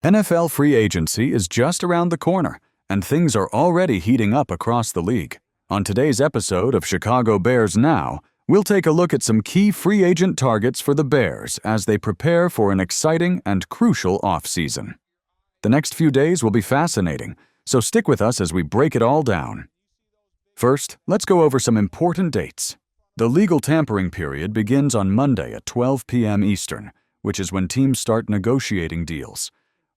NFL free agency is just around the corner, and things are already heating up across the league. On today's episode of Chicago Bears Now, we'll take a look at some key free agent targets for the Bears as they prepare for an exciting and crucial offseason. The next few days will be fascinating, so stick with us as we break it all down. First, let's go over some important dates. The legal tampering period begins on Monday at 12 p.m. Eastern, which is when teams start negotiating deals.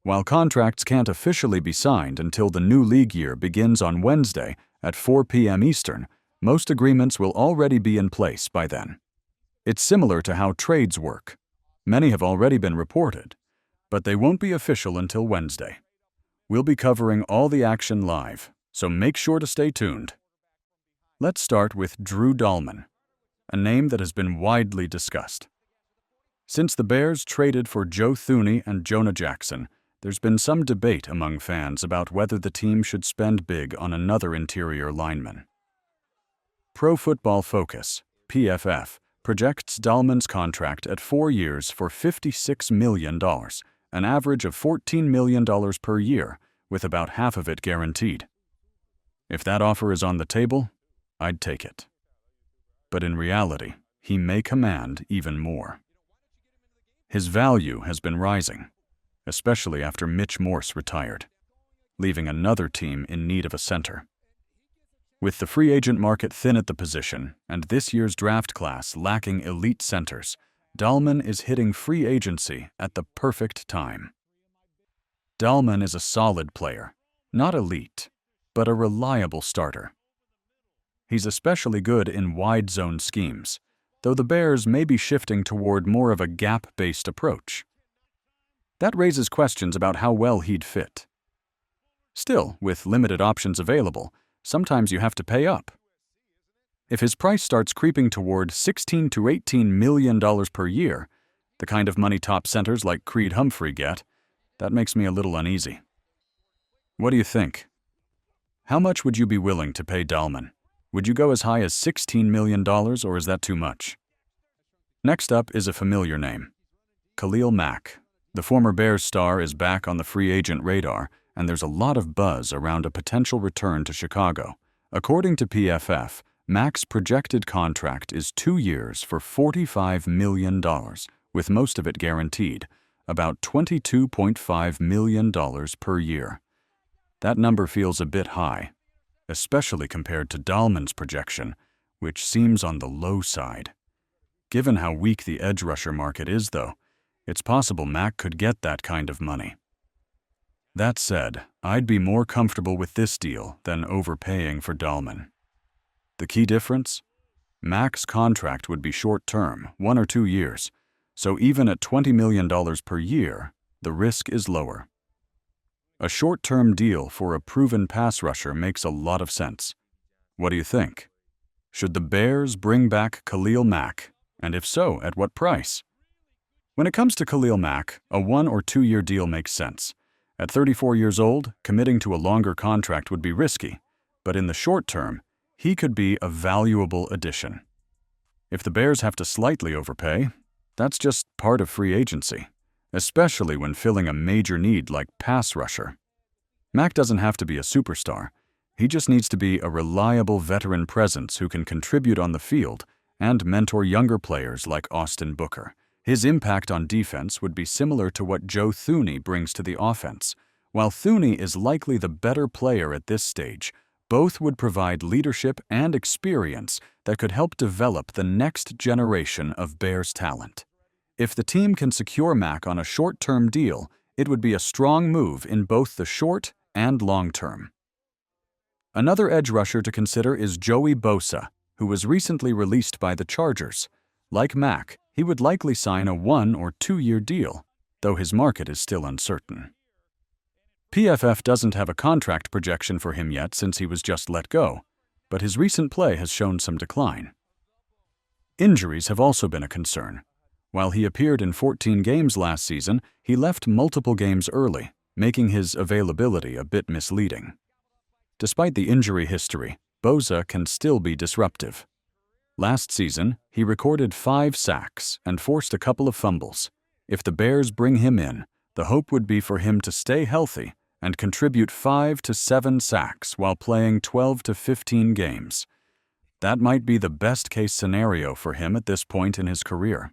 While contracts can't officially be signed until the new league year begins on Wednesday at 4 p.m. Eastern, most agreements will already be in place by then. It's similar to how trades work. Many have already been reported, but they won't be official until Wednesday. We'll be covering all the action live, so make sure to stay tuned. Let's start with Drew Dalman, a name that has been widely discussed. Since the Bears traded for Joe Thuney and Jonah Jackson, there's been some debate among fans about whether the team should spend big on another interior lineman. Pro Football Focus, PFF, projects Dalman's contract at 4 years for $56 million, an average of $14 million per year, with about half of it guaranteed. If that offer is on the table, I'd take it. But in reality, he may command even more. His value has been rising, especially after Mitch Morse retired, leaving another team in need of a center. With the free agent market thin at the position and this year's draft class lacking elite centers, Dalman is hitting free agency at the perfect time. Dalman is a solid player, not elite, but a reliable starter. He's especially good in wide zone schemes, though the Bears may be shifting toward more of a gap-based approach. That raises questions about how well he'd fit. Still, with limited options available, sometimes you have to pay up. If his price starts creeping toward $16 to $18 million per year, the kind of money top centers like Creed Humphrey get, that makes me a little uneasy. What do you think? How much would you be willing to pay Dalman? Would you go as high as $16 million, or is that too much? Next up is a familiar name, Khalil Mack. The former Bears star is back on the free agent radar, and there's a lot of buzz around a potential return to Chicago. According to PFF, Mack's projected contract is 2 years for $45 million, with most of it guaranteed, about $22.5 million per year. That number feels a bit high, especially compared to Dalman's projection, which seems on the low side. Given how weak the edge rusher market is, though, it's possible Mack could get that kind of money. That said, I'd be more comfortable with this deal than overpaying for Dalman. The key difference? Mack's contract would be short-term, 1 or 2 years, so even at $20 million per year, the risk is lower. A short-term deal for a proven pass rusher makes a lot of sense. What do you think? Should the Bears bring back Khalil Mack, and if so, at what price? When it comes to Khalil Mack, a 1 or 2 year deal makes sense. At 34 years old, committing to a longer contract would be risky, but in the short term, he could be a valuable addition. If the Bears have to slightly overpay, that's just part of free agency, especially when filling a major need like pass rusher. Mack doesn't have to be a superstar. He just needs to be a reliable veteran presence who can contribute on the field and mentor younger players like Austin Booker. His impact on defense would be similar to what Joe Thuney brings to the offense. While Thuney is likely the better player at this stage, both would provide leadership and experience that could help develop the next generation of Bears talent. If the team can secure Mack on a short-term deal, it would be a strong move in both the short and long term. Another edge rusher to consider is Joey Bosa, who was recently released by the Chargers. Like Mack, he would likely sign a 1 or 2 year deal, though his market is still uncertain. PFF doesn't have a contract projection for him yet since he was just let go, but his recent play has shown some decline. Injuries have also been a concern. While he appeared in 14 games last season, he left multiple games early, making his availability a bit misleading. Despite the injury history, Bosa can still be disruptive. Last season, he recorded 5 sacks and forced a couple of fumbles. If the Bears bring him in, The hope would be for him to stay healthy and contribute 5 to 7 sacks while playing 12 to 15 games. That might be the best-case scenario for him at this point in his career.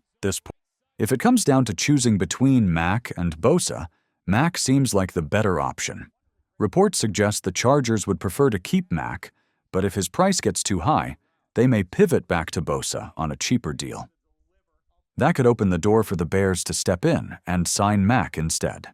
If it comes down to choosing between Mack and Bosa, Mack seems like the better option. Reports suggest the Chargers would prefer to keep Mack, but if his price gets too high, they may pivot back to Bosa on a cheaper deal. That could open the door for the Bears to step in and sign Mack instead.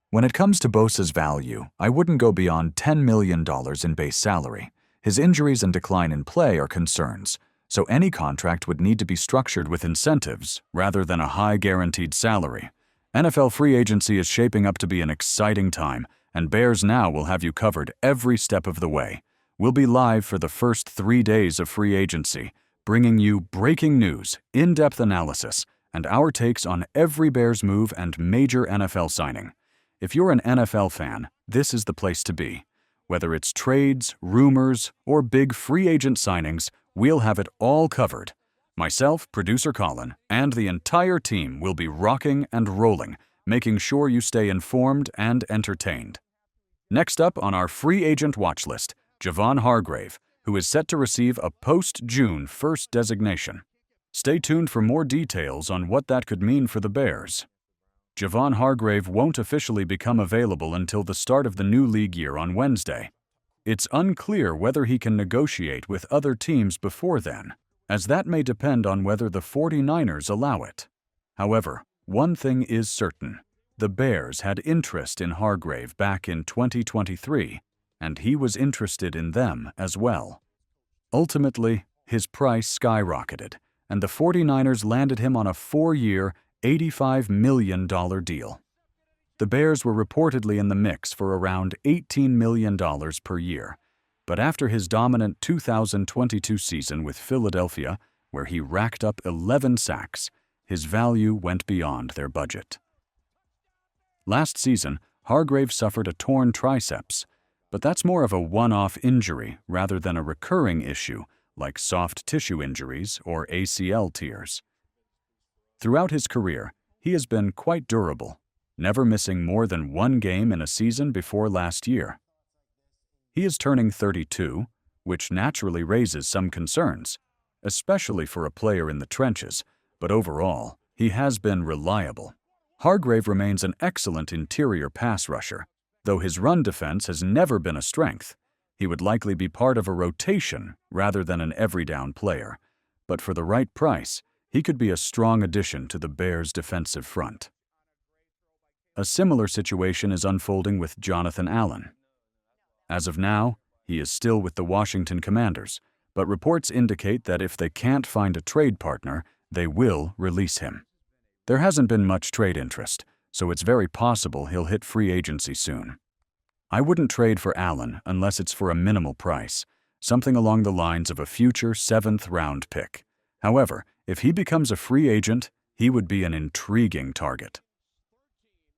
When it comes to Bosa's value, I wouldn't go beyond $10 million in base salary. His injuries and decline in play are concerns, so any contract would need to be structured with incentives rather than a high guaranteed salary. NFL free agency is shaping up to be an exciting time, and Bears Now will have you covered every step of the way. We'll be live for the first 3 days of free agency, bringing you breaking news, in-depth analysis, and our takes on every Bears move and major NFL signing. If you're an NFL fan, this is the place to be. Whether it's trades, rumors, or big free agent signings, we'll have it all covered. Myself, producer Colin, and the entire team will be rocking and rolling, making sure you stay informed and entertained. Next up on our free agent watch list, Javon Hargrave, who is set to receive a post-June 1st designation. Stay tuned for more details on what that could mean for the Bears. Javon Hargrave won't officially become available until the start of the new league year on Wednesday. It's unclear whether he can negotiate with other teams before then, as that may depend on whether the 49ers allow it. However, one thing is certain. The Bears had interest in Hargrave back in 2023, and he was interested in them as well. Ultimately, his price skyrocketed, and the 49ers landed him on a 4-year, $85 million deal. The Bears were reportedly in the mix for around $18 million per year, but after his dominant 2022 season with Philadelphia, where he racked up 11 sacks, his value went beyond their budget. Last season, Hargrave suffered a torn triceps, but that's more of a one-off injury rather than a recurring issue like soft tissue injuries or ACL tears. Throughout his career, he has been quite durable, never missing more than 1 game in a season before last year. He is turning 32, which naturally raises some concerns, especially for a player in the trenches, but overall, he has been reliable. Hargrave remains an excellent interior pass rusher, though his run defense has never been a strength. He would likely be part of a rotation rather than an every-down player, but for the right price, he could be a strong addition to the Bears' defensive front. A similar situation is unfolding with Jonathan Allen. As of now, he is still with the Washington Commanders, but reports indicate that if they can't find a trade partner, they will release him. There hasn't been much trade interest, so it's very possible he'll hit free agency soon. I wouldn't trade for Allen unless it's for a minimal price, something along the lines of a future 7th-round pick. However, if he becomes a free agent, he would be an intriguing target.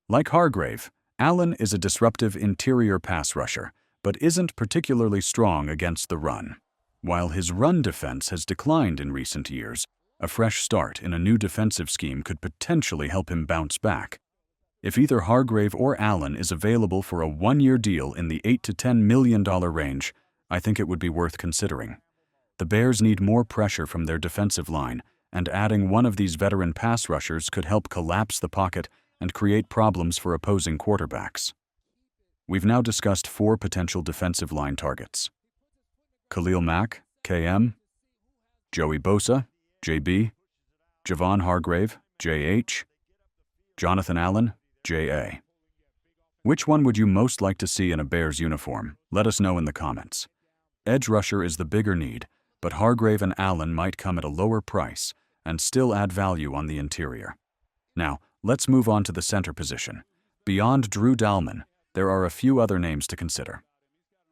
Like Hargrave, Allen is a disruptive interior pass rusher, but isn't particularly strong against the run. While his run defense has declined in recent years, a fresh start in a new defensive scheme could potentially help him bounce back. If either Hargrave or Allen is available for a 1-year deal in the $8 to $10 million range, I think it would be worth considering. The Bears need more pressure from their defensive line, and adding one of these veteran pass rushers could help collapse the pocket and create problems for opposing quarterbacks. We've now discussed 4 potential defensive line targets: Khalil Mack, KM, Joey Bosa, JB, Javon Hargrave, JH, Jonathan Allen, JA. Which one would you most like to see in a Bears uniform? Let us know in the comments. Edge rusher is the bigger need, but Hargrave and Allen might come at a lower price and still add value on the interior. Now, let's move on to the center position. Beyond Drew Dalman, there are a few other names to consider.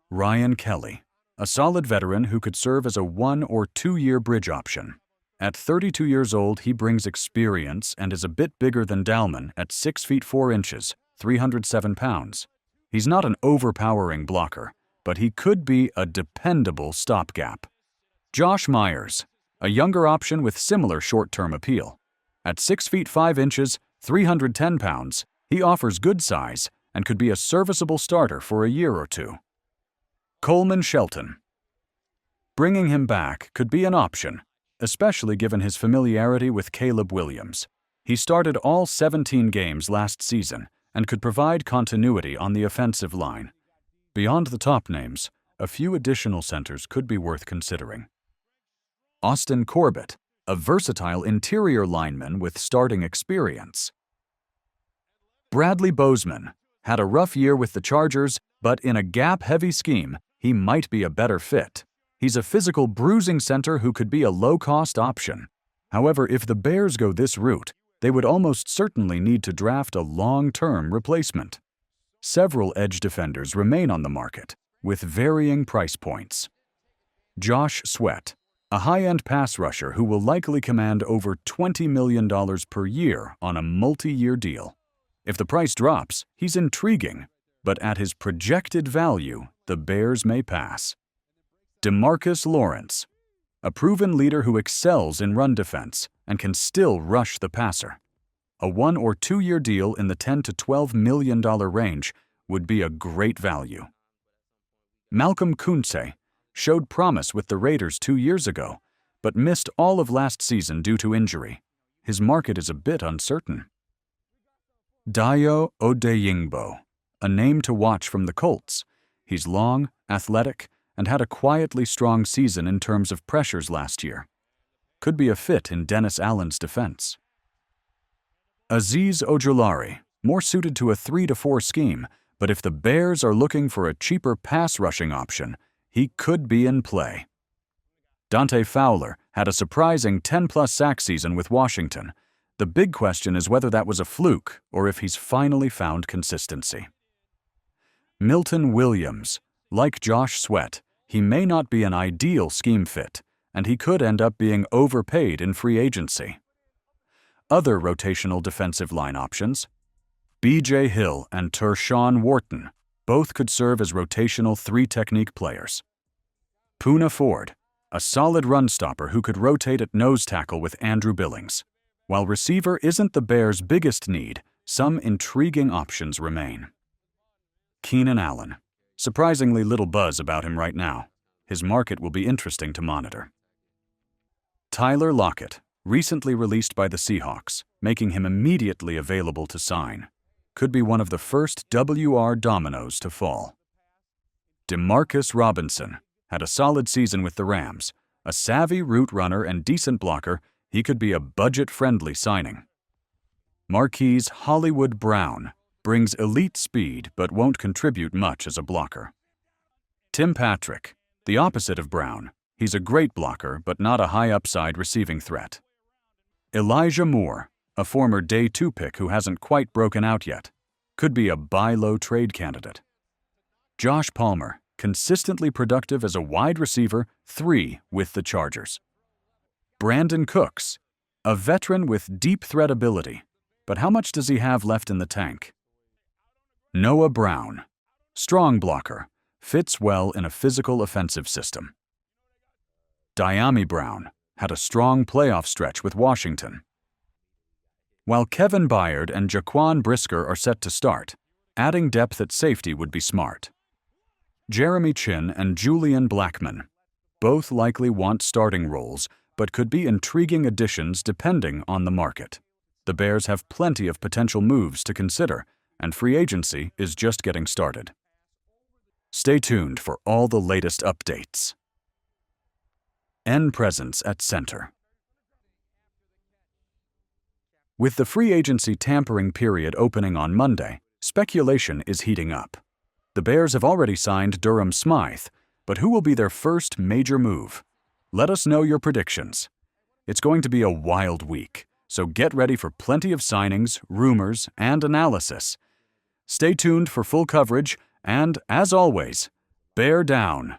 Ryan Kelly, a solid veteran who could serve as a 1- or 2-year bridge option. At 32 years old, he brings experience and is a bit bigger than Dalman at 6 feet 4 inches, 307 pounds. He's not an overpowering blocker, but he could be a dependable stopgap. Josh Myers, a younger option with similar short-term appeal. At 6 feet 5 inches, 310 pounds, he offers good size and could be a serviceable starter for a year or two. Coleman Shelton. Bringing him back could be an option, especially given his familiarity with Caleb Williams. He started all 17 games last season and could provide continuity on the offensive line. Beyond the top names, a few additional centers could be worth considering. Austin Corbett, a versatile interior lineman with starting experience. Bradley Bozeman had a rough year with the Chargers, but in a gap-heavy scheme, he might be a better fit. He's a physical bruising center who could be a low-cost option. However, if the Bears go this route, they would almost certainly need to draft a long-term replacement. Several edge defenders remain on the market, with varying price points. Josh Sweat, a high-end pass rusher who will likely command over $20 million per year on a multi-year deal. If the price drops, he's intriguing, but at his projected value, the Bears may pass. DeMarcus Lawrence, a proven leader who excels in run defense and can still rush the passer. A 1 or 2 year deal in the $10 to $12 million range would be a great value. Malcolm Kuntze showed promise with the Raiders 2 years ago, but missed all of last season due to injury. His market is a bit uncertain. Dayo Odeyingbo, a name to watch from the Colts. He's long, athletic, and had a quietly strong season in terms of pressures last year. Could be a fit in Dennis Allen's defense. Azeez Ojulari, more suited to a 3 to 4 scheme, but if the Bears are looking for a cheaper pass rushing option, he could be in play. Dante Fowler had a surprising 10-plus sack season with Washington. The big question is whether that was a fluke or if he's finally found consistency. Milton Williams, like Josh Sweat, he may not be an ideal scheme fit, and he could end up being overpaid in free agency. Other rotational defensive line options: B.J. Hill and Tershawn Wharton, both could serve as rotational 3-technique players. Poona Ford, a solid run stopper who could rotate at nose tackle with Andrew Billings. While receiver isn't the Bears' biggest need, some intriguing options remain. Keenan Allen. Surprisingly little buzz about him right now. His market will be interesting to monitor. Tyler Lockett, recently released by the Seahawks, making him immediately available to sign. Could be one of the first WR dominoes to fall. Demarcus Robinson had a solid season with the Rams. A savvy route runner and decent blocker, he could be a budget-friendly signing. Marquise Hollywood Brown brings elite speed but won't contribute much as a blocker. Tim Patrick, the opposite of Brown. He's a great blocker but not a high-upside receiving threat. Elijah Moore, a former Day 2 pick who hasn't quite broken out yet, could be a buy-low trade candidate. Josh Palmer, consistently productive as a wide receiver 3 with the Chargers. Brandon Cooks, a veteran with deep threat ability, but how much does he have left in the tank? Noah Brown, strong blocker, fits well in a physical offensive system. Dyami Brown had a strong playoff stretch with Washington. While Kevin Byard and Jaquan Brisker are set to start, adding depth at safety would be smart. Jeremy Chin and Julian Blackman, both likely want starting roles, but could be intriguing additions depending on the market. The Bears have plenty of potential moves to consider, and free agency is just getting started. Stay tuned for all the latest updates. Presence at center. With the free agency tampering period opening on Monday, speculation is heating up. The Bears have already signed Durham Smythe, but who will be their first major move? Let us know your predictions. It's going to be a wild week, so get ready for plenty of signings, rumors, and analysis. Stay tuned for full coverage, and as always, bear down.